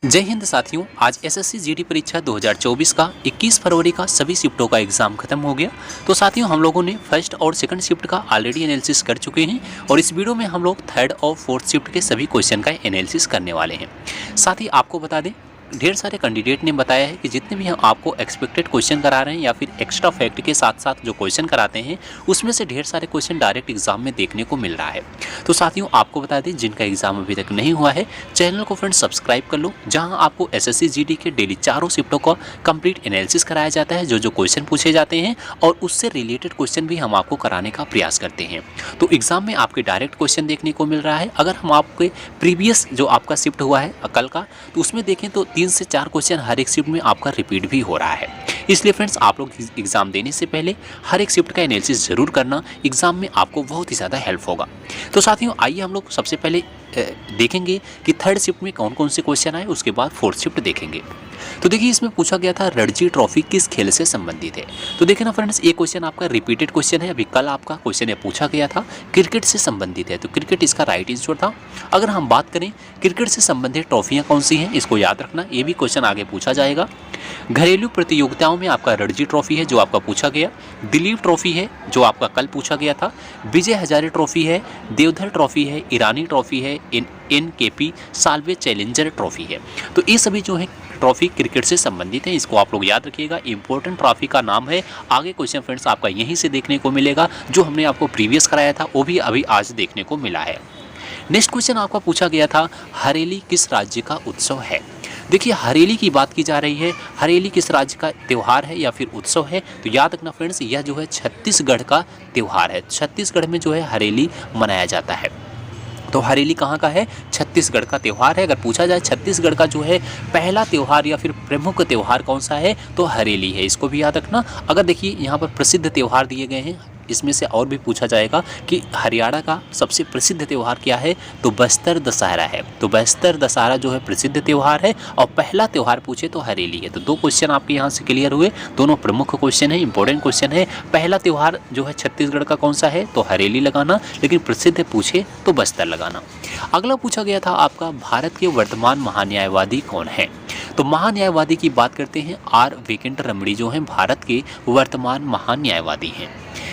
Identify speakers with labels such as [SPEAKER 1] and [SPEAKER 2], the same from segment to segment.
[SPEAKER 1] जय हिंद साथियों। आज एसएससी जीडी परीक्षा 2024 का 21 फरवरी का सभी शिफ्टों का एग्जाम खत्म हो गया। तो साथियों हम लोगों ने फर्स्ट और सेकंड शिफ्ट का ऑलरेडी एनालिसिस कर चुके हैं और इस वीडियो में हम लोग थर्ड और फोर्थ शिफ्ट के सभी क्वेश्चन का एनालिसिस करने वाले हैं। साथ ही आपको बता दें, ढेर सारे कैंडिडेट ने बताया है कि जितने भी हम आपको एक्सपेक्टेड क्वेश्चन करा रहे हैं या फिर एक्स्ट्रा फैक्ट के साथ साथ जो क्वेश्चन कराते हैं उसमें से ढेर सारे क्वेश्चन डायरेक्ट एग्जाम में देखने को मिल रहा है। तो साथियों आपको बता दें, जिनका एग्जाम अभी तक नहीं हुआ है चैनल को फ्रेंड्स सब्सक्राइब कर लो, जहां आपको एसएससी जीडी के डेली चारों शिफ्टों का कंप्लीट एनालिसिस कराया जाता है। जो क्वेश्चन पूछे जाते हैं और उससे रिलेटेड क्वेश्चन भी हम आपको कराने का प्रयास करते हैं। तो एग्जाम में आपके डायरेक्ट क्वेश्चन देखने को मिल रहा है। अगर हम आपके प्रीवियस जो आपका शिफ्ट हुआ है कल का, तो उसमें देखें तो 3 से 4 क्वेश्चन हर एक शिफ्ट में आपका रिपीट भी हो रहा है। इसलिए फ्रेंड्स आप लोग एग्जाम देने से पहले हर एक शिफ्ट का एनालिसिस जरूर करना, एग्जाम में आपको बहुत ही ज़्यादा हेल्प होगा। तो साथियों आइए हम लोग सबसे पहले देखेंगे कि थर्ड शिफ्ट में कौन कौन से क्वेश्चन आए, उसके बाद फोर्थ शिफ्ट देखेंगे। तो देखिए इसमें पूछा गया था रणजी ट्रॉफी किस खेल से संबंधित है। तो देखिए ना फ्रेंड्स, ये क्वेश्चन आपका रिपीटेड क्वेश्चन है। अभी कल आपका क्वेश्चन पूछा गया था क्रिकेट से संबंधित है, तो क्रिकेट इसका राइट आंसर था। अगर हम बात करें क्रिकेट से संबंधित ट्रॉफियाँ कौन सी हैं, इसको याद रखना, ये भी क्वेश्चन आगे पूछा जाएगा। घरेलू प्रतियोगिताओं में आपका रणजी ट्रॉफी है जो आपका पूछा गया, दिलीप ट्रॉफी है जो आपका कल पूछा गया था, विजय हजारे ट्रॉफी है, देवधर ट्रॉफी है, ईरानी ट्रॉफी है, एनकेपी साल्वे चैलेंजर ट्रॉफी है। तो ये सभी जो है ट्रॉफी क्रिकेट से संबंधित है, इसको आप लोग याद रखिएगा। इंपॉर्टेंट ट्रॉफी का नाम है। आगे क्वेश्चन फ्रेंड्स आपका यहीं से देखने को मिलेगा, जो हमने आपको प्रीवियस कराया था वो भी अभी आज देखने को मिला है। नेक्स्ट क्वेश्चन आपका पूछा गया था हरेली किस राज्य का उत्सव है। देखिए हरेली की बात की जा रही है, हरेली किस राज्य का त्यौहार है या फिर उत्सव है। तो याद रखना फ्रेंड्स, यह जो है छत्तीसगढ़ का त्यौहार है। छत्तीसगढ़ में जो है हरेली मनाया जाता है। तो हरेली कहाँ का है? छत्तीसगढ़ का त्यौहार है। अगर पूछा जाए छत्तीसगढ़ का जो है पहला त्यौहार या फिर प्रमुख त्यौहार कौन सा है, तो हरेली है, इसको भी याद रखना। अगर देखिए यहाँ पर प्रसिद्ध त्यौहार दिए गए हैं, इसमें से और भी पूछा जाएगा कि हरियाणा का सबसे प्रसिद्ध त्यौहार क्या है, तो बस्तर दशहरा है। तो बस्तर दशहरा जो है प्रसिद्ध त्यौहार है और पहला त्यौहार पूछे तो हरेली है। तो 2 क्वेश्चन आपके यहाँ से क्लियर हुए, दोनों प्रमुख क्वेश्चन है, इंपॉर्टेंट क्वेश्चन है। पहला त्यौहार जो है छत्तीसगढ़ का कौन सा है, तो हरेली लगाना, लेकिन प्रसिद्ध पूछे तो बस्तर लगाना। अगला पूछा गया था आपका भारत के वर्तमान महान्यायवादी कौन है। तो महान्यायवादी की बात करते हैं, आर वेंकट रमणी जो हैं भारत के वर्तमान महान्यायवादी हैं।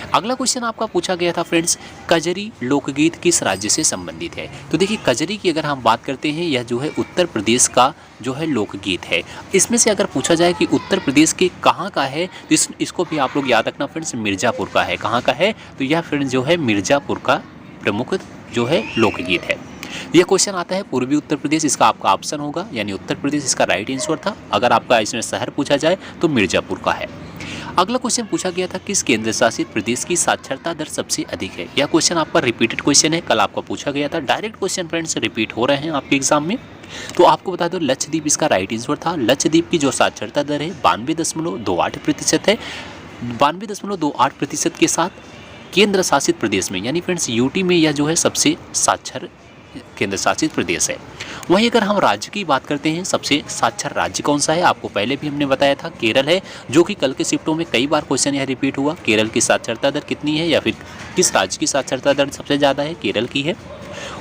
[SPEAKER 1] अगला क्वेश्चन आपका पूछा गया था फ्रेंड्स, कजरी लोकगीत किस राज्य से संबंधित है। तो देखिए कजरी की अगर हम बात करते हैं, यह जो है उत्तर प्रदेश का जो है लोकगीत है। इसमें से अगर पूछा जाए कि उत्तर प्रदेश के कहाँ का है, तो इसको भी आप लोग याद रखना फ्रेंड्स, मिर्ज़ापुर का है। कहाँ का है, तो यह फ्रेंड्स जो है मिर्ज़ापुर का प्रमुख जो है लोकगीत है। यह क्वेश्चन आता है पूर्वी उत्तर प्रदेश, इसका आपका ऑप्शन होगा, यानी उत्तर प्रदेश इसका राइट आंसर था। अगर आपका इसमें शहर पूछा जाए तो मिर्ज़ापुर का है। अगला क्वेश्चन पूछा गया था किस केंद्र शासित प्रदेश की साक्षरता दर सबसे अधिक है। यह क्वेश्चन आपका रिपीटेड क्वेश्चन है, कल आपका पूछा गया था। डायरेक्ट क्वेश्चन फ्रेंड्स रिपीट हो रहे हैं आपके एग्जाम में। तो आपको बता दो लक्षद्वीप इसका राइट आंसर था। लक्षद्वीप की जो साक्षरता दर है 92.28% है। 92.28% के साथ केंद्र शासित प्रदेश में, यानी फ्रेंड्स यूटी में यह जो है सबसे साक्षर केंद्र शासित प्रदेश है। वहीं अगर हम राज्य की बात करते हैं, सबसे साक्षर राज्य कौन सा है, आपको पहले भी हमने बताया था केरल है, जो कि कल के शिफ्टों में कई बार क्वेश्चन यह रिपीट हुआ। केरल की साक्षरता दर कितनी है या फिर किस राज्य की साक्षरता दर सबसे ज़्यादा है, केरल की है।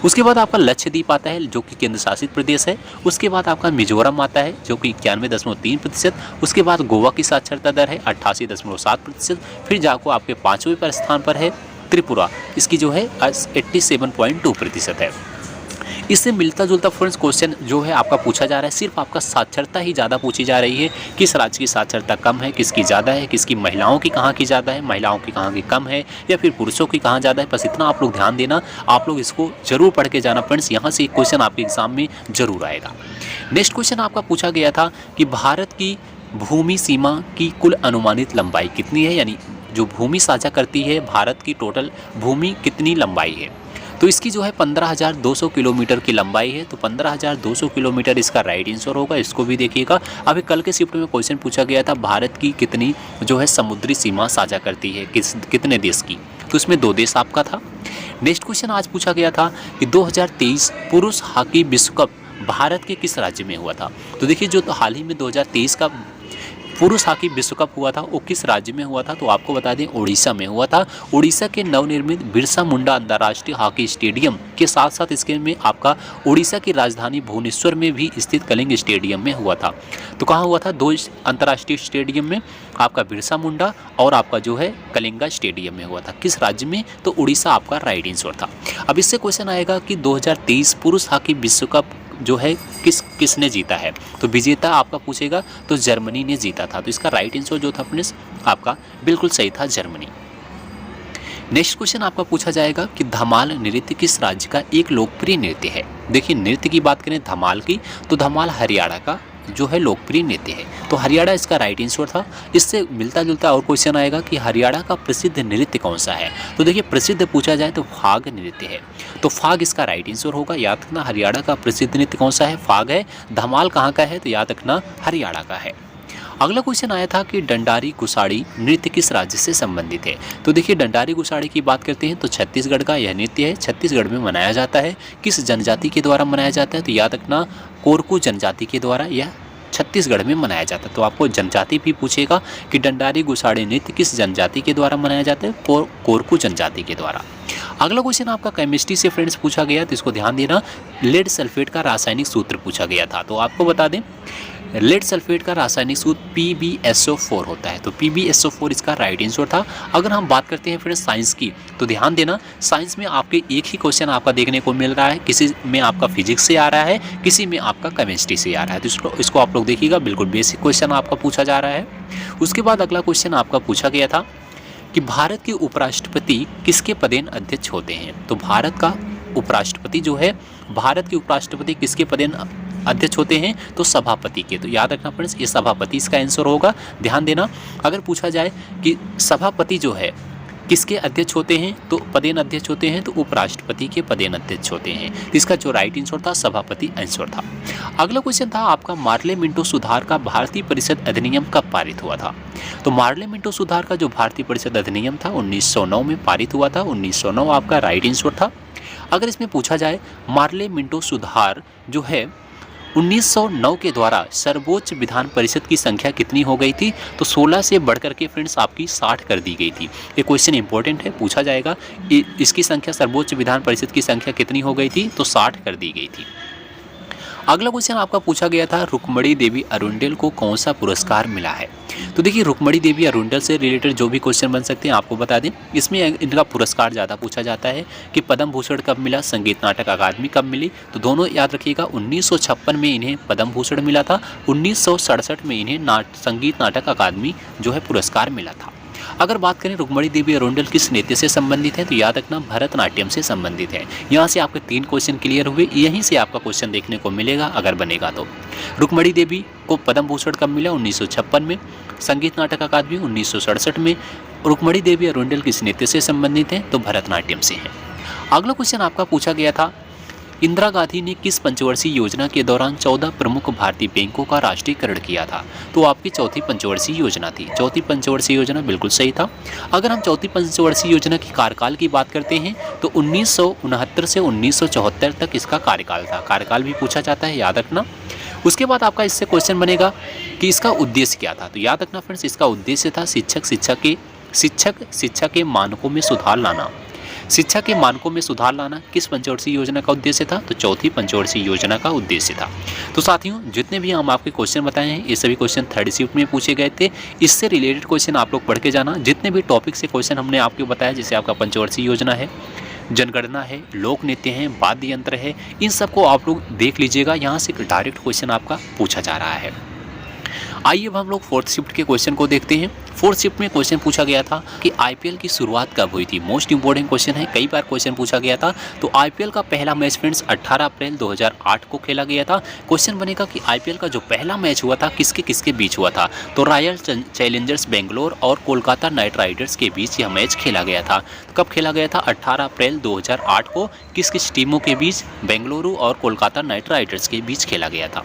[SPEAKER 1] उसके बाद आपका लक्षद्वीप आता है जो कि केंद्र शासित प्रदेश है। उसके बाद आपका मिजोरम आता है जो कि 91.3%। उसके बाद गोवा की साक्षरता दर है 88.7%। फिर जाको आपके 5वें पर स्थान पर है त्रिपुरा, इसकी जो है 87.2% है। इससे मिलता जुलता फ्रेंड्स क्वेश्चन जो है आपका पूछा जा रहा है, सिर्फ आपका साक्षरता ही ज़्यादा पूछी जा रही है। किस राज्य की साक्षरता कम है, किसकी ज़्यादा है, किसकी महिलाओं की कहाँ की ज़्यादा है, महिलाओं की कहाँ की कम है, या फिर पुरुषों की कहाँ ज़्यादा है। बस इतना आप लोग ध्यान देना, आप लोग इसको जरूर पढ़ के जाना फ्रेंड्स, यहाँ से एक क्वेश्चन आपके एग्जाम में जरूर आएगा। नेक्स्ट क्वेश्चन आपका पूछा गया था कि भारत की भूमि सीमा की कुल अनुमानित लंबाई कितनी है, यानी जो भूमि साझा करती है भारत की टोटल भूमि कितनी लंबाई है। तो इसकी जो है 15,200 किलोमीटर की लंबाई है। तो 15,200 किलोमीटर इसका राइट आंसर होगा, इसको भी देखिएगा। अभी कल के शिफ्ट में क्वेश्चन पूछा गया था भारत की कितनी जो है समुद्री सीमा साझा करती है, कितने देश की, तो इसमें 2 देश आपका था। नेक्स्ट क्वेश्चन आज पूछा गया था कि 2023 पुरुष हॉकी विश्व कप भारत के किस राज्य में हुआ था। तो देखिए जो हाल ही में 2023 का पुरुष हॉकी विश्व कप हुआ था वो किस राज्य में हुआ था? तो आपको बता दें उड़ीसा में हुआ था। उड़ीसा के नवनिर्मित बिरसा मुंडा अंतर्राष्ट्रीय हॉकी स्टेडियम के साथ साथ इसके में आपका उड़ीसा की राजधानी भुवनेश्वर में भी स्थित कलिंग स्टेडियम में हुआ था। तो कहाँ हुआ था? 2 अंतर्राष्ट्रीय स्टेडियम में, आपका बिरसा मुंडा और आपका जो है कलिंगा स्टेडियम में हुआ था। किस राज्य में? तो उड़ीसा आपका राइट आंसर था। अब इससे क्वेश्चन आएगा कि 2023 पुरुष हॉकी विश्व कप जो है किसने जीता है? तो विजेता आपका पूछेगा तो जर्मनी ने जीता था। तो इसका राइट आंसर जो था फ्रेंड्स आपका बिल्कुल सही था, जर्मनी। नेक्स्ट क्वेश्चन आपका पूछा जाएगा कि धमाल नृत्य किस राज्य का एक लोकप्रिय नृत्य है? देखिए नृत्य की बात करें धमाल की, तो धमाल हरियाणा का जो है लोकप्रिय नृत्य है। तो हरियाणा इसका राइट आंसर था। इससे मिलता जुलता और क्वेश्चन आएगा कि हरियाणा का प्रसिद्ध नृत्य कौन सा है? तो देखिए प्रसिद्ध पूछा जाए तो फाग नृत्य है। तो फाग इसका राइट आंसर होगा। याद रखना हरियाणा का प्रसिद्ध नृत्य कौन सा है? फाग है। धमाल कहाँ का है? तो याद रखना हरियाणा का है। अगला क्वेश्चन आया था कि डंडारी गुसाड़ी नृत्य किस राज्य से संबंधित है? तो देखिए डंडारी गुसाड़ी की बात करते हैं तो छत्तीसगढ़ का यह नृत्य है, छत्तीसगढ़ में मनाया जाता है। किस जनजाति के द्वारा मनाया जाता है? तो याद रखना कोरकू जनजाति के द्वारा यह छत्तीसगढ़ में मनाया जाता है। तो आपको जनजाति भी पूछेगा कि डंडारी गुसाड़ी नृत्य किस जनजाति के द्वारा मनाया जाता है? कोरकू जनजाति के द्वारा। अगला क्वेश्चन आपका केमिस्ट्री से फ्रेंड्स पूछा गया, तो इसको ध्यान देना। लेड सल्फेट का रासायनिक सूत्र पूछा गया था। तो आपको बता दें लेड सल्फेट का रासायनिक सूत्र PbSO4 होता है। तो PbSO4 इसका राइट आंसर था। अगर हम बात करते हैं फ्रेंड्स साइंस की, तो ध्यान देना साइंस में आपके एक ही क्वेश्चन आपका देखने को मिल रहा है। किसी में आपका फिजिक्स से आ रहा है, किसी में आपका केमिस्ट्री से आ रहा है। तो इसको आप लोग देखिएगा, बिल्कुल बेसिक क्वेश्चन आपका पूछा जा रहा है। उसके बाद अगला क्वेश्चन आपका पूछा गया था कि भारत के उपराष्ट्रपति किसके पदेन अध्यक्ष होते हैं? तो भारत का उपराष्ट्रपति जो है, भारत के उपराष्ट्रपति किसके पदेन अध्यक्ष होते हैं? तो सभापति के। तो याद रखना फ्रेंड्स ये सभापति इसका आंसर होगा। ध्यान देना अगर पूछा जाए कि सभापति जो है किसके अध्यक्ष होते हैं, तो पदेन अध्यक्ष होते हैं, तो उपराष्ट्रपति के पदेन अध्यक्ष होते हैं। तो इसका जो राइट आंसर था सभापति आंसर था। अगला क्वेश्चन था आपका मार्ले मिंटो सुधार का भारतीय परिषद अधिनियम कब पारित हुआ था? तो मार्ले मिंटो सुधार का जो भारतीय परिषद अधिनियम था 1909 में पारित हुआ था। 1909 आपका राइट आंसर था। अगर इसमें पूछा जाए मार्ले मिंटो सुधार जो है 1909 के द्वारा सर्वोच्च विधान परिषद की संख्या कितनी हो गई थी? तो 16 से बढ़कर के फ्रेंड्स आपकी 60 कर दी गई थी। ये क्वेश्चन इंपॉर्टेंट है, पूछा जाएगा इसकी संख्या सर्वोच्च विधान परिषद की संख्या कितनी हो गई थी? तो 60 कर दी गई थी। अगला क्वेश्चन आपका पूछा गया था रुक्मणी देवी अरुंडेल को कौन सा पुरस्कार मिला है? तो देखिए रुक्मणी देवी अरुंडेल से रिलेटेड जो भी क्वेश्चन बन सकते हैं आपको बता दें। इसमें इनका पुरस्कार ज़्यादा पूछा जाता है कि पद्म भूषण कब मिला, संगीत नाटक अकादमी कब मिली? तो दोनों याद रखिएगा। 1956 में इन्हें पद्म भूषण मिला था, 1967 में इन्हें संगीत नाटक अकादमी जो है पुरस्कार मिला था। अगर बात करें रुक्मणी देवी अरुंडेल किस नृत्य से संबंधित है, तो याद रखना भरतनाट्यम से संबंधित है। यहाँ से आपके 3 क्वेश्चन क्लियर हुए, यहीं से आपका क्वेश्चन देखने को मिलेगा अगर बनेगा तो। रुक्मणी देवी को पद्म भूषण कब मिला? 1956 में। संगीत नाटक अकादमी 1967 में। रुक्मणी देवी अरुंडेल किस नृत्य से संबंधित है? तो भरतनाट्यम से है। अगला क्वेश्चन आपका पूछा गया था इंदिरा गांधी ने किस पंचवर्षीय योजना के दौरान 14 प्रमुख भारतीय बैंकों का राष्ट्रीयकरण किया था? तो आपकी चौथी पंचवर्षीय योजना थी। चौथी पंचवर्षीय योजना बिल्कुल सही था। अगर हम चौथी पंचवर्षीय योजना की कार्यकाल की बात करते हैं तो 1969 से 1974 तक इसका कार्यकाल था। कार्यकाल भी पूछा जाता है, याद रखना। उसके बाद आपका इससे क्वेश्चन बनेगा कि इसका उद्देश्य क्या था? तो याद रखना फ्रेंड्स इसका उद्देश्य था शिक्षा के मानकों में सुधार लाना। शिक्षा के मानकों में सुधार लाना किस पंचवर्षीय योजना का उद्देश्य था? तो चौथी पंचवर्षीय योजना का उद्देश्य था। तो साथियों जितने भी हम आपके क्वेश्चन बताए हैं ये सभी क्वेश्चन 3rd शिफ्ट में पूछे गए थे। इससे रिलेटेड क्वेश्चन आप लोग पढ़ के जाना। जितने भी टॉपिक से क्वेश्चन हमने आपको बताया, जैसे आपका पंचवर्षीय योजना है, जनगणना है, लोक नृत्य है, वाद्य यंत्र है, इन सबको आप लोग देख लीजिएगा। यहाँ से डायरेक्ट क्वेश्चन आपका पूछा जा रहा है। आइए अब हम लोग 4th शिफ्ट के क्वेश्चन को देखते हैं। 4th शिफ्ट में क्वेश्चन पूछा गया था कि आईपीएल की शुरुआत कब हुई थी? मोस्ट इंपॉर्टेंट क्वेश्चन है, कई बार क्वेश्चन पूछा गया था। तो आईपीएल का पहला मैच फ्रेंड्स 18 अप्रैल 2008 को खेला गया था। क्वेश्चन बनेगा कि आईपीएल का जो पहला मैच हुआ था किसके किसके बीच हुआ था? तो रॉयल चैलेंजर्स बेंगलोर और कोलकाता नाइट राइडर्स के बीच यह मैच खेला गया था। तो कब खेला गया था? 18 अप्रैल 2008 को। किस किस टीमों के बीच? बेंगलुरु और कोलकाता नाइट राइडर्स के बीच खेला गया था।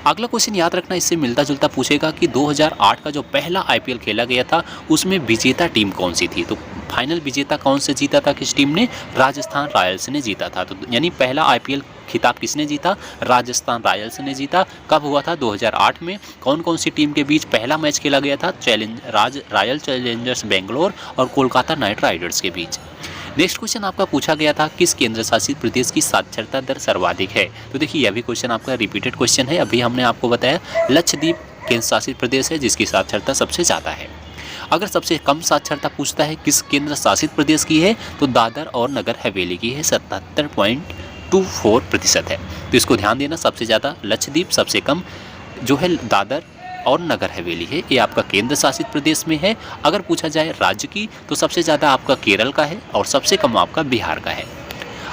[SPEAKER 1] अगला क्वेश्चन याद रखना, इससे मिलता जुलता पूछेगा कि 2008 का जो पहला आईपीएल खेला गया था उसमें विजेता टीम कौन सी थी। तो फाइनल विजेता कौन से जीता था, किस टीम ने, राजस्थान रॉयल्स ने जीता था। तो यानी पहला आईपीएल खिताब किसने जीता, राजस्थान रॉयल्स ने जीता। कब हुआ था, 2008 में। कौन कौन सी टीम के बीच पहला मैच खेला गया था, रॉयल चैलेंजर्स बेंगलोर और कोलकाता नाइट राइडर्स के बीच। नेक्स्ट क्वेश्चन आपका पूछा गया था, किस केंद्र शासित प्रदेश की साक्षरता दर सर्वाधिक है। तो देखिए यह भी क्वेश्चन आपका रिपीटेड क्वेश्चन है। अभी हमने आपको बताया लक्षद्वीप केंद्र शासित प्रदेश है जिसकी साक्षरता सबसे ज़्यादा है। अगर सबसे कम साक्षरता पूछता है किस केंद्र शासित प्रदेश की है, तो दादर और नगर हवेली की है, 77.24% है। तो इसको ध्यान देना, सबसे ज़्यादा लक्षद्वीप, सबसे कम जो है दादर और नगर हवेली है, ये आपका केंद्र शासित प्रदेश में है। अगर पूछा जाए राज्य की, तो सबसे ज़्यादा आपका केरल का है और सबसे कम आपका बिहार का है।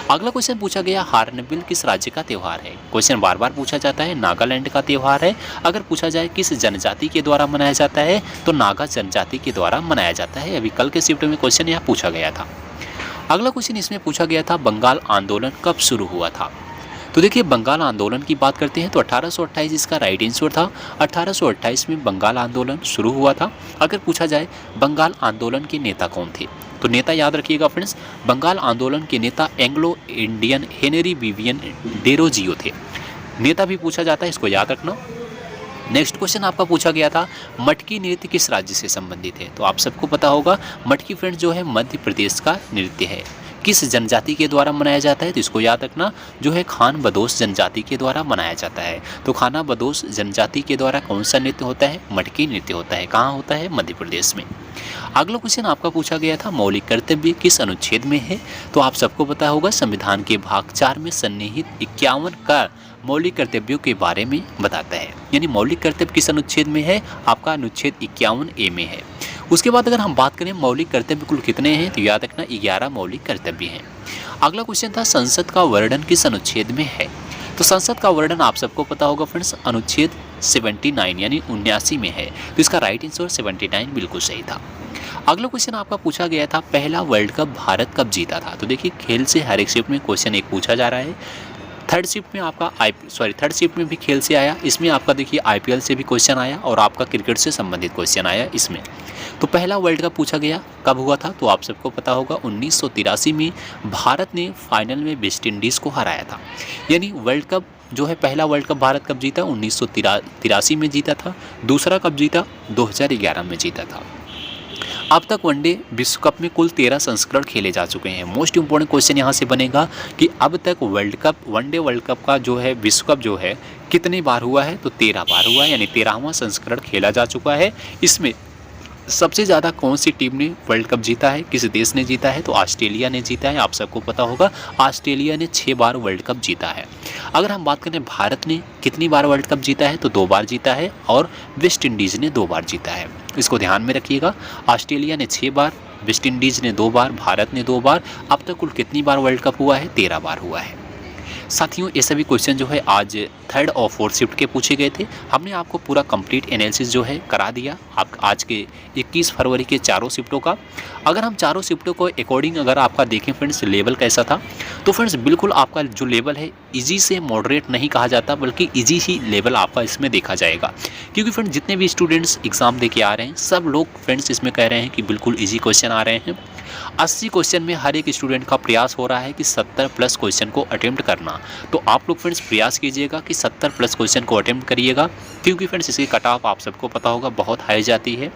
[SPEAKER 1] अगला क्वेश्चन पूछा गया, हार्नबिल किस राज्य का त्यौहार है। क्वेश्चन बार बार पूछा जाता है, नागालैंड का त्यौहार है। अगर पूछा जाए किस जनजाति के द्वारा मनाया जाता है, तो नागा जनजाति के द्वारा मनाया जाता है। अभी कल के शिफ्ट में क्वेश्चन यह पूछा गया था। अगला क्वेश्चन इसमें पूछा गया था, बंगाल आंदोलन कब शुरू हुआ था। तो देखिए बंगाल आंदोलन की बात करते हैं तो 1828 इसका राइट आंसर था। 1828 में बंगाल आंदोलन शुरू हुआ था। अगर पूछा जाए बंगाल आंदोलन के नेता कौन थे, तो नेता याद रखिएगा फ्रेंड्स, बंगाल आंदोलन के नेता Anglo Indian Henry Vivian Derozio थे। नेता भी पूछा जाता है, इसको याद रखना। नेक्स्ट क्वेश्चन आपका पूछा गया था, मटकी नृत्य किस राज्य से संबंधित है। तो आप सबको पता होगा मटकी फ्रेंड्स जो है मध्य प्रदेश का नृत्य है। किस जनजाति के द्वारा मनाया जाता है, तो इसको याद रखना, जो है खान बदोश जनजाति के द्वारा मनाया जाता है। तो खाना बदोश जनजाति के द्वारा कौन सा नृत्य होता है, मटकी नृत्य होता है। कहाँ होता है, मध्य प्रदेश में। अगला क्वेश्चन आपका पूछा गया था, मौलिक कर्तव्य किस अनुच्छेद में है। तो आप सबको पता होगा संविधान के भाग 4 में सन्निहित 51 का मौलिक कर्तव्यों के बारे में बताता है। यानी मौलिक कर्तव्य किस अनुच्छेद में है, आपका अनुच्छेद 51A में है। उसके बाद अगर हम बात करें मौलिक कर्तव्य कुल कितने हैं, तो याद रखना 11 मौलिक कर्तव्य हैं। अगला क्वेश्चन था, संसद का वर्णन किस अनुच्छेद में है। तो संसद का वर्णन आप सबको पता होगा फ्रेंड्स, अनुच्छेद 79 यानी 79 में है। तो इसका राइट आंसर 79 बिल्कुल सही था। अगला क्वेश्चन आपका पूछा गया था, पहला वर्ल्ड कप भारत कब जीता था। तो देखिए खेल से हर एक शिफ्ट में क्वेश्चन एक पूछा जा रहा है। थर्ड शिफ्ट में भी खेल से आया। इसमें आपका देखिए आईपीएल से भी क्वेश्चन आया और आपका क्रिकेट से संबंधित क्वेश्चन आया इसमें। तो पहला वर्ल्ड कप पूछा गया कब हुआ था, तो आप सबको पता होगा 1983 में भारत ने फाइनल में वेस्ट इंडीज़ को हराया था। यानी वर्ल्ड कप जो है, पहला वर्ल्ड कप भारत कब जीता, 1983 में जीता था। दूसरा कब जीता, 2011 में जीता था। अब तक वनडे विश्व कप में कुल 13 संस्करण खेले जा चुके हैं। मोस्ट इंपॉर्टेंट क्वेश्चन यहाँ से बनेगा कि अब तक वनडे वर्ल्ड कप का जो है विश्व कप जो है कितनी बार हुआ है, तो 13 बार हुआ है। यानी 13वां संस्करण खेला जा चुका है। इसमें सबसे ज़्यादा कौन सी टीम ने वर्ल्ड कप जीता है, किस देश ने जीता है, तो ऑस्ट्रेलिया ने जीता है। आप सबको पता होगा ऑस्ट्रेलिया ने 6 बार वर्ल्ड कप जीता है। अगर हम बात करें भारत ने कितनी बार वर्ल्ड कप जीता है, तो 2 बार जीता है और वेस्ट इंडीज़ ने 2 बार जीता है। इसको ध्यान में रखिएगा, ऑस्ट्रेलिया ने 6 बार, वेस्ट इंडीज़ ने 2 बार, भारत ने 2 बार। अब तक कुल कितनी बार वर्ल्ड कप हुआ है, 13 बार हुआ है। साथियों ये सभी क्वेश्चन जो है आज थर्ड और फोर्थ शिफ्ट के पूछे गए थे। हमने आपको पूरा कंप्लीट एनालिसिस जो है करा दिया आप आज के 21 फरवरी के चारों शिफ्टों का। अगर हम चारों शिफ्टों को अकॉर्डिंग अगर आपका देखें फ्रेंड्स लेवल कैसा था, तो फ्रेंड्स बिल्कुल आपका जो लेवल है इजी से मॉडरेट नहीं कहा जाता, बल्कि इजी ही लेवल आपका इसमें देखा जाएगा। क्योंकि फ्रेंड्स जितने भी स्टूडेंट्स एग्जाम दे के आ रहे हैं सब लोग फ्रेंड्स इसमें कह रहे हैं कि बिल्कुल ईजी क्वेश्चन आ रहे हैं। 80 क्वेश्चन में हर एक स्टूडेंट का प्रयास हो रहा है कि 70 प्लस क्वेश्चन को अटेम्प्ट करना। तो आप लोग फ्रेंड्स प्रयास कीजिएगा कि 70 प्लस क्वेश्चन को अटेम्प्ट करिएगा, क्योंकि फ्रेंड्स इसकी कट ऑफ आप सबको पता होगा बहुत हाई जाती है।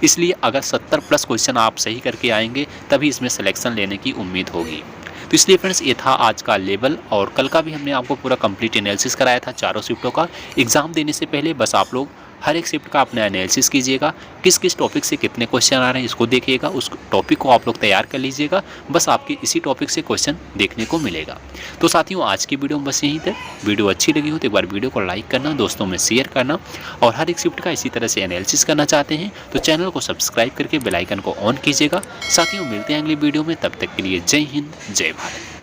[SPEAKER 1] इसलिए अगर 70 प्लस क्वेश्चन आप सही करके आएंगे तभी इसमें सिलेक्शन लेने की उम्मीद होगी। तो इसलिए फ्रेंड्स ये था आज का लेवल, और कल का भी हमने आपको पूरा कंप्लीट एनालिसिस कराया था चारों शिफ्टों का। एग्जाम देने से पहले बस आप लोग हर एक शिफ्ट का अपना एनालिसिस कीजिएगा, किस किस टॉपिक से कितने क्वेश्चन आ रहे हैं इसको देखिएगा, उस टॉपिक को आप लोग तैयार कर लीजिएगा। बस आपके इसी टॉपिक से क्वेश्चन देखने को मिलेगा। तो साथियों आज की वीडियो में बस यहीं तक। वीडियो अच्छी लगी हो तो एक बार वीडियो को लाइक करना, दोस्तों में शेयर करना, और हर एक शिफ्ट का इसी तरह से एनालिसिस करना चाहते हैं तो चैनल को सब्सक्राइब करके बेल आइकन को ऑन कीजिएगा। साथियों मिलते हैं अगली वीडियो में, तब तक के लिए जय हिंद जय भारत।